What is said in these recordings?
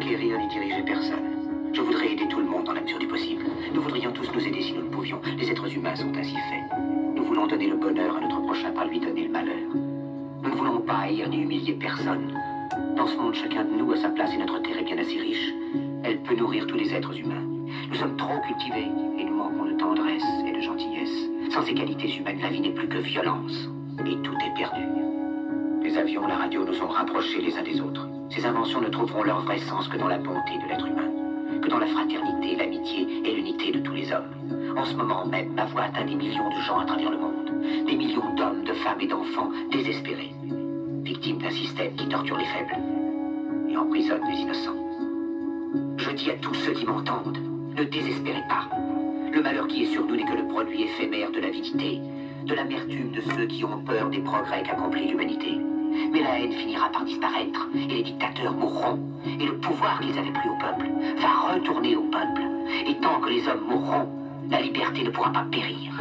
conquérir ni diriger personne. Je voudrais aider tout le monde dans la mesure du possible. Nous voudrions tous nous aider si nous le pouvions. Les êtres humains sont ainsi faits. Nous voulons donner le bonheur à notre prochain, pas lui donner le malheur. Nous ne voulons pas haïr ni humilier personne. Dans ce monde, chacun de nous a sa place et notre terre est bien assez riche. Elle peut nourrir tous les êtres humains. Nous sommes trop cultivés et nous manquons de tendresse et de gentillesse. Sans ces qualités humaines, la vie n'est plus que violence. Et tout est perdu. Les avions, la radio nous ont rapprochés les uns des autres. Ces inventions ne trouveront leur vrai sens que dans la bonté de l'être humain. Que dans la fraternité, l'amitié et l'unité de tous les hommes. En ce moment même, ma voix atteint des millions de gens à travers le monde. Des millions d'hommes, de femmes et d'enfants désespérés. Victimes d'un système qui torture les faibles et emprisonne les innocents. Je dis à tous ceux qui m'entendent, ne désespérez pas. Le malheur qui est sur nous n'est que le produit éphémère de l'avidité, de l'amertume de ceux qui ont peur des progrès qu'accomplit l'humanité. Mais la haine finira par disparaître, et les dictateurs mourront, et le pouvoir qu'ils avaient pris au peuple va retourner au peuple. Et tant que les hommes mourront, la liberté ne pourra pas périr.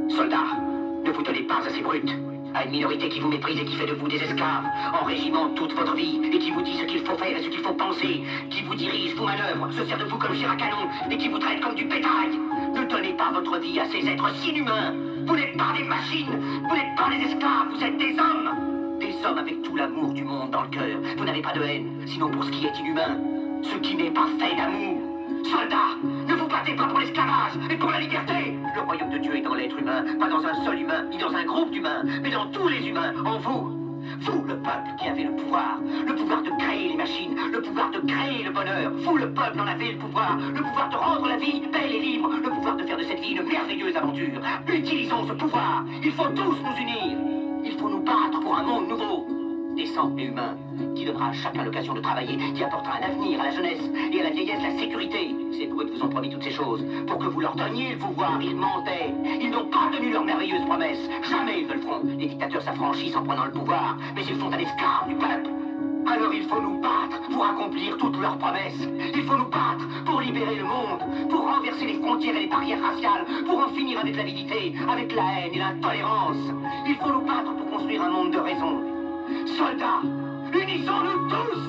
Soldats, ne vous donnez pas à ces brutes, à une minorité qui vous méprise et qui fait de vous des esclaves, en régiment toute votre vie, et qui vous dit ce qu'il faut faire et ce qu'il faut penser, qui vous dirige, vous manœuvre, se sert de vous comme chair à canon, et qui vous traite comme du bétail. Ne donnez pas votre vie à ces êtres si inhumains. Vous n'êtes pas des machines, vous n'êtes pas des esclaves, vous êtes des hommes. Des hommes avec tout l'amour du monde dans le cœur. Vous n'avez pas de haine, sinon pour ce qui est inhumain, ce qui n'est pas fait d'amour. Soldats, ne vous battez pas pour l'esclavage, mais pour la liberté. Le royaume de Dieu est dans l'être humain, pas dans un seul humain, ni dans un groupe d'humains, mais dans tous les humains, en vous. Vous, le peuple qui avez le pouvoir de créer les machines, le pouvoir de créer le bonheur. Vous, le peuple, en avez le pouvoir de rendre la vie belle et libre, le pouvoir de faire de cette vie une merveilleuse aventure. Utilisons ce pouvoir, il faut tous nous unir. Il faut nous battre pour un monde nouveau, décent et humain, qui donnera à chacun l'occasion de travailler, qui apportera un avenir à la jeunesse et à la vieillesse la sécurité. Ces brutes vous ont promis toutes ces choses pour que vous leur donniez le pouvoir. Ils mentaient. Ils n'ont pas tenu leurs merveilleuses promesses. Jamais ils ne le feront. Les dictateurs s'affranchissent en prenant le pouvoir, mais ils font un esclave du peuple. Alors il faut nous battre pour accomplir toutes leurs promesses. Il faut nous battre pour libérer le monde, pour renverser les frontières et les barrières raciales, pour en finir avec l'avidité, avec la haine et l'intolérance. Il faut nous battre pour construire un monde de raison. Soldats, unissons-nous tous!